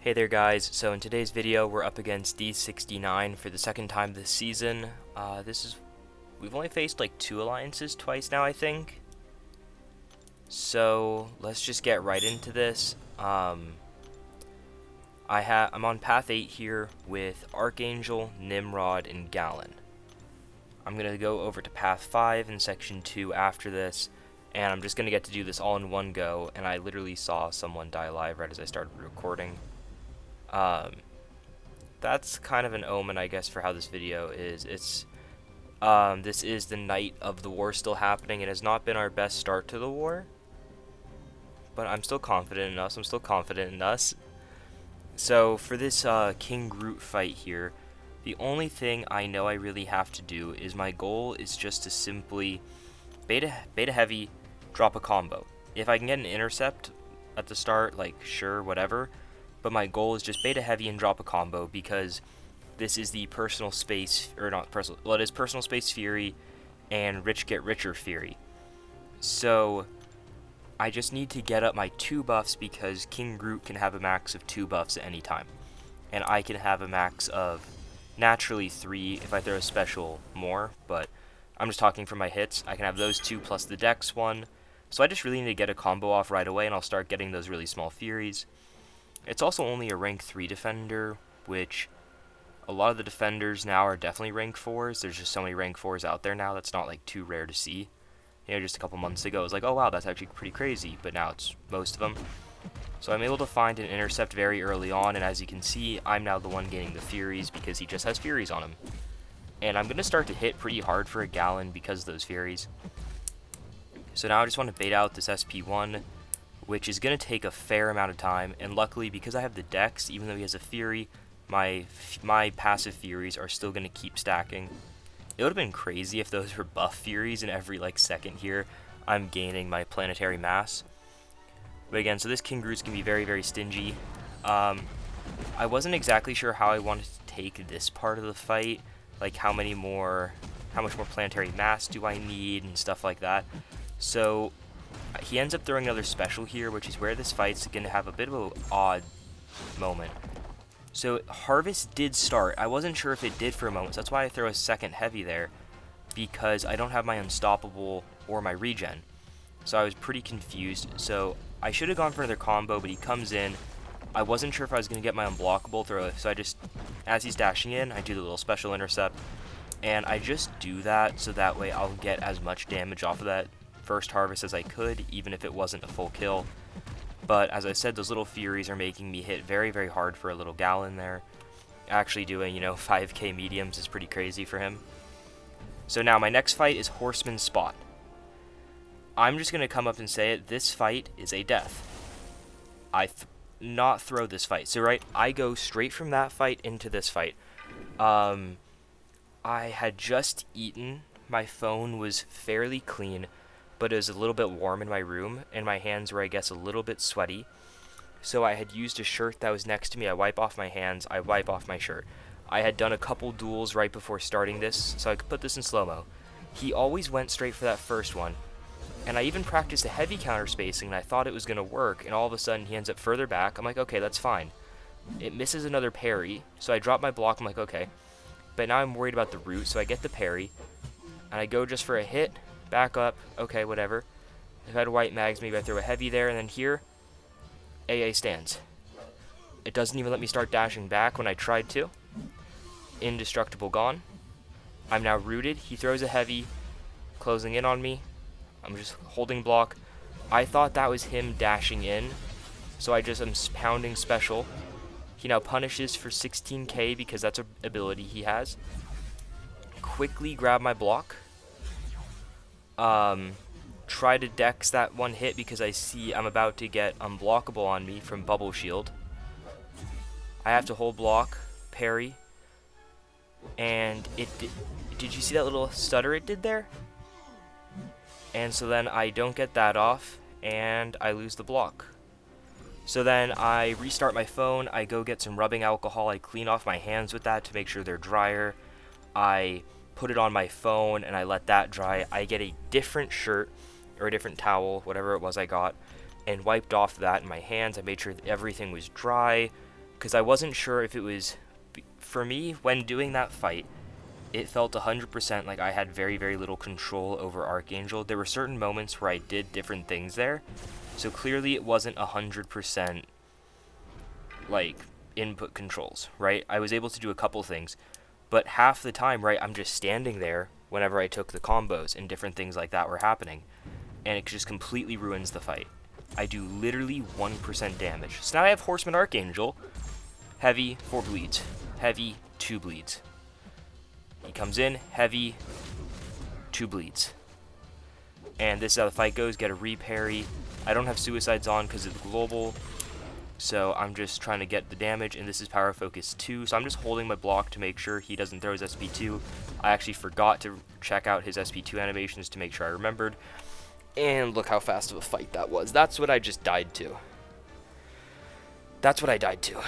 Hey there guys, so in today's video we're up against D69 for the second time this season. We've only faced like two alliances twice now, I think. So let's just get right into this. I'm on path 8 here with Archangel, Nimrod, and Gallon. I'm gonna go over to path 5 in section 2 after this, and I'm just gonna get to do this all in one go, and I literally saw someone die live right as I started recording. That's kind of an omen, I guess, for how this video is. This is the night of the war still happening. It has not been our best start to the war, but I'm still confident in us. So for this King Groot fight here, the only thing I know I really have to do is my goal is just to simply beta heavy, drop a combo. If I can get an intercept at the start, like sure, whatever. But my goal is just beta heavy and drop a combo because this is the personal space, or not personal, well, it is personal space Fury and rich get richer Fury. So I just need to get up my 2 buffs because King Groot can have a max of 2 buffs at any time. And I can have a max of naturally 3 if I throw a special more, but I'm just talking for my hits. I can have those 2 plus the Dex 1. So I just really need to get a combo off right away and I'll start getting those really small Furies. It's also only a rank 3 defender, which a lot of the defenders now are definitely rank 4s. There's just so many rank 4s out there now that's not like too rare to see. You know, just a couple months ago it was like, oh wow, that's actually pretty crazy, but now it's most of them. So I'm able to find an intercept very early on, and as you can see, I'm now the one gaining the Furies because he just has Furies on him. And I'm going to start to hit pretty hard for a Gallon because of those Furies. So now I just want to bait out this SP1, which is going to take a fair amount of time, and luckily because I have the Dex, even though he has a Fury, my passive Furies are still going to keep stacking. It would have been crazy if those were buff Furies and every like second here I'm gaining my planetary mass. But again, so this King Groot's going to be very, very stingy. I wasn't exactly sure how I wanted to take this part of the fight, like how much more planetary mass do I need and stuff like that. So he ends up throwing another special here, which is where this fight's going to have a bit of an odd moment. So Harvest did start. I wasn't sure if it did for a moment, so that's why I throw a second heavy there, because I don't have my Unstoppable or my regen. So I was pretty confused. So I should have gone for another combo, but he comes in. I wasn't sure if I was going to get my unblockable throw, so I just, as he's dashing in, I do the little special intercept, and I just do that so that way I'll get as much damage off of that first Harvest as I could, even if it wasn't a full kill. But as I said, those little Furies are making me hit very, very hard for a little Gallon there. Actually doing, 5k mediums is pretty crazy for him. So now my next fight is Horseman Spot. I'm just going to come up and say it, this fight is a death. Not throw this fight. So right, I go straight from that fight into this fight. I had just eaten, my phone was fairly clean, but it was a little bit warm in my room, and my hands were, I guess, a little bit sweaty. So I had used a shirt that was next to me. I wipe off my hands, I wipe off my shirt. I had done a couple duels right before starting this, so I could put this in slow-mo. He always went straight for that first one, and I even practiced a heavy counter spacing, and I thought it was going to work, and all of a sudden he ends up further back. I'm like, okay, that's fine. It misses another parry, so I drop my block. I'm like, okay. But now I'm worried about the root, so I get the parry, and I go just for a hit, back up, okay, whatever. If I had white mags, maybe I throw a heavy there, and then here, AA stands. It doesn't even let me start dashing back when I tried to. Indestructible gone. I'm now rooted. He throws a heavy, closing in on me. I'm just holding block. I thought that was him dashing in, so I just am pounding special. He now punishes for 16k because that's an ability he has. Quickly grab my block. Try to dex that one hit because I see I'm about to get unblockable on me from Bubble Shield. I have to hold block, parry, and did you see that little stutter it did there? And so then I don't get that off, and I lose the block. So then I restart my phone, I go get some rubbing alcohol, I clean off my hands with that to make sure they're drier. I put it on my phone and I let that dry. I get a different shirt or a different towel, whatever it was I got, and wiped off that in my hands. I made sure that everything was dry, because I wasn't sure if it was, for me, when doing that fight, it felt 100% like I had very, very little control over Archangel. There were certain moments where I did different things there, so clearly it wasn't 100% like input controls, right? I was able to do a couple things, but half the time, right, I'm just standing there whenever I took the combos and different things like that were happening, and it just completely ruins the fight. I do literally 1% damage. So now I have Horseman Archangel, heavy, 4 bleeds, heavy, 2 bleeds. He comes in, heavy, 2 bleeds. And this is how the fight goes, get a reparry. I don't have suicides on because of the global, so I'm just trying to get the damage, and this is power focus 2, so I'm just holding my block to make sure he doesn't throw his SP2. I actually forgot to check out his SP2 animations to make sure I remembered. And look how fast of a fight that was. That's what I just died to. That's what I died to.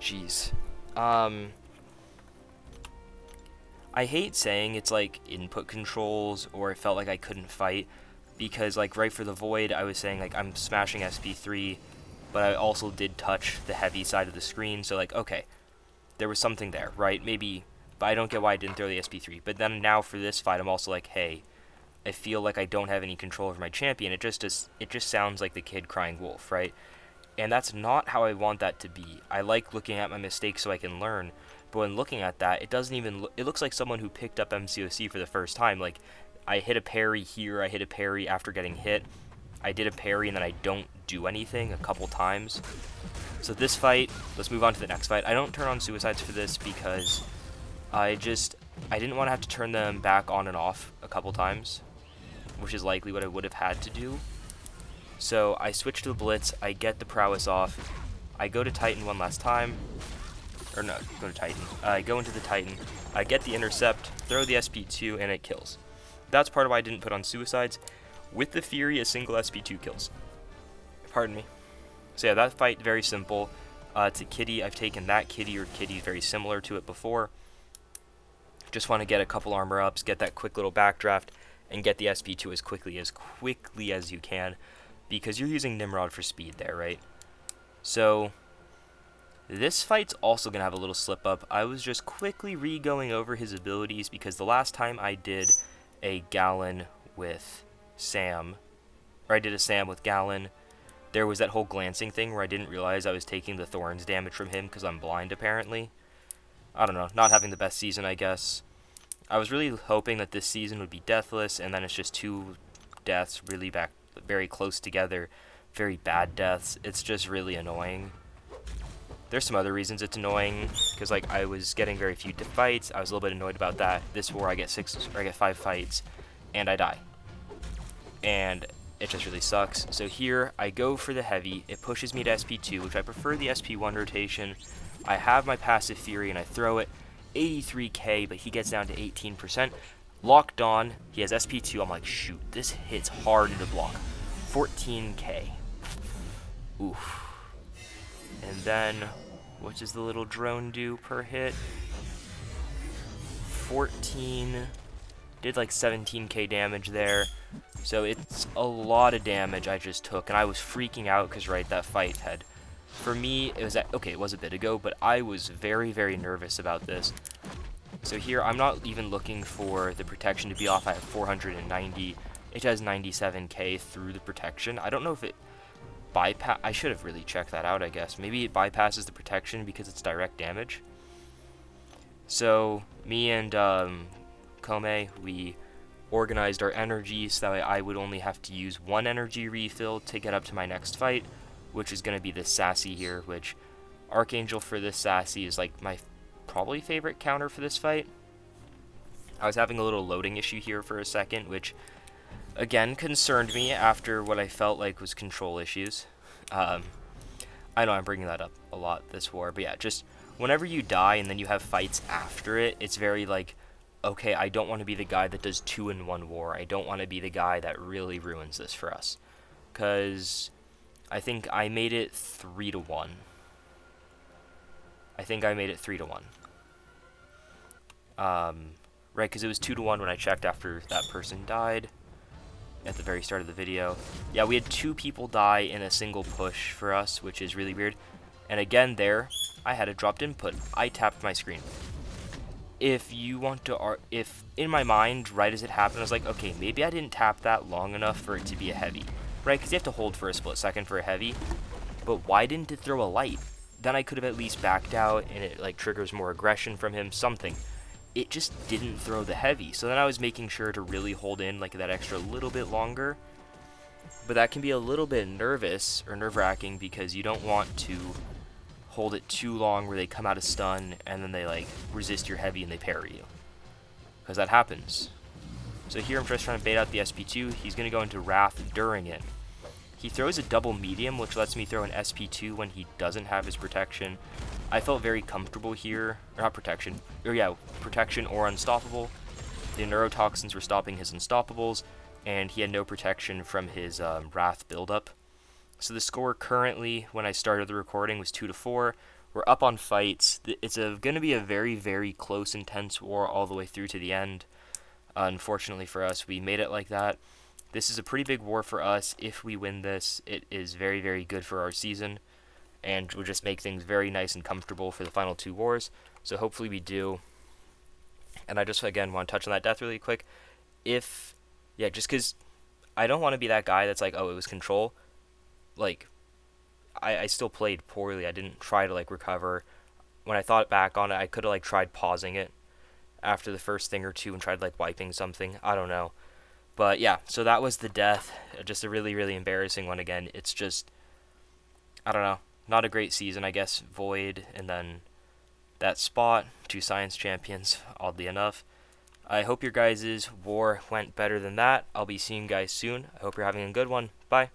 Jeez. I hate saying it's like input controls or it felt like I couldn't fight, because like right for the void I was saying like I'm smashing SP3, but I also did touch the heavy side of the screen, so like okay, there was something there, right? Maybe, but I don't get why I didn't throw the SP3. But then now for this fight I'm also like, hey, I feel like I don't have any control over my champion. It just sounds like the kid crying wolf, right? And that's not how I want that to be. I like looking at my mistakes so I can learn, but when looking at that, it doesn't even it looks like someone who picked up MCOC for the first time. Like, I hit a parry here, I hit a parry after getting hit, I did a parry, and then I don't do anything a couple times. So this fight, let's move on to the next fight. I don't turn on suicides for this because I didn't want to have to turn them back on and off a couple times, which is likely what I would have had to do. So I switch to the Blitz, I get the prowess off, I go to Titan one last time, or no, go to Titan, I go into the Titan, I get the intercept, throw the SP2, and it kills. That's part of why I didn't put on suicides. With the Fury, a single SP2 kills. Pardon me. So yeah, that fight, very simple. It's a kitty, I've taken that kitty or kitties very similar to it before. Just want to get a couple armor ups, get that quick little backdraft, and get the SP2 as quickly as you can, because you're using Nimrod for speed there, right? So this fight's also going to have a little slip up. I was just quickly re-going over his abilities, because the last time I did a Gallon with Sam, or I did a Sam with Gallon, there was that whole glancing thing where I didn't realize I was taking the Thorns damage from him because I'm blind apparently. I don't know, not having the best season, I guess. I was really hoping that this season would be deathless, and then it's just 2 deaths really very close together, very bad deaths. It's just really annoying. There's some other reasons it's annoying, because like I was getting very few fights. I was a little bit annoyed about that. This war I get 5 fights, and I die, and it just really sucks. So here I go for the heavy. It pushes me to SP2, which I prefer the SP1 rotation. I have my passive Fury and I throw it. 83k, but he gets down to 18%. Locked on, he has SP2. I'm like, shoot, this hits hard into block. 14k. Oof. And then, what does the little drone do per hit? 14. Did like 17k damage there. So it's a lot of damage I just took, and I was freaking out because, right, that fight had, for me, it was okay, it was a bit ago, but I was very, very nervous about this. So here, I'm not even looking for the protection to be off. I have 490. It has 97k through the protection. I don't know if it bypass. I should have really checked that out, I guess. Maybe it bypasses the protection because it's direct damage. So me and Kome, we organized our energy so that way I would only have to use 1 energy refill to get up to my next fight, which is going to be this Sassy here, which Archangel for this Sassy is like my probably favorite counter for this fight. I was having a little loading issue here for a second, which again concerned me after what I felt like was control issues. I know I'm bringing that up a lot this war, but yeah, just whenever you die and then you have fights after it, it's very like, okay, I don't want to be the guy that does 2-in-1 war. I don't want to be the guy that really ruins this for us. Because I think I made it 3-1. I think I made it 3-1. Right, because it was 2-1 when I checked after that person died at the very start of the video. Yeah, we had 2 people die in a single push for us, which is really weird. And again there, I had a dropped input. I tapped my screen. If you want to, if in my mind, right as it happened, I was like, okay, maybe I didn't tap that long enough for it to be a heavy, right? Because you have to hold for a split second for a heavy. But why didn't it throw a light? Then I could have at least backed out, and it like triggers more aggression from him, something. It just didn't throw the heavy. So then I was making sure to really hold in like that extra little bit longer. But that can be a little bit nervous or nerve-wracking because you don't want to hold it too long where they come out of stun and then they like resist your heavy and they parry you, because that happens. So here I'm just trying to bait out the SP2. He's going to go into Wrath during it. He throws a double medium, which lets me throw an SP2 when he doesn't have his protection. I felt very comfortable here, or not protection, or yeah, protection or unstoppable. The neurotoxins were stopping his unstoppables, and he had no protection from his Wrath buildup. So the score currently, when I started the recording, was 2-4. We're up on fights. It's going to be a very, very close, intense war all the way through to the end. Unfortunately for us, we made it like that. This is a pretty big war for us. If we win this, it is very, very good for our season, and will just make things very nice and comfortable for the final 2 wars. So hopefully we do. And I just, again, want to touch on that death really quick. Just because I don't want to be that guy that's like, oh, it was control. Like, I still played poorly. I didn't try to like recover. When I thought back on it, I could have like tried pausing it after the first thing or two and tried like wiping something. I don't know. But yeah, so that was the death. Just a really, really embarrassing one again. It's just, I don't know, not a great season, I guess. Void, and then that spot, 2 science champions, oddly enough. I hope your guys' war went better than that. I'll be seeing you guys soon. I hope you're having a good one. Bye.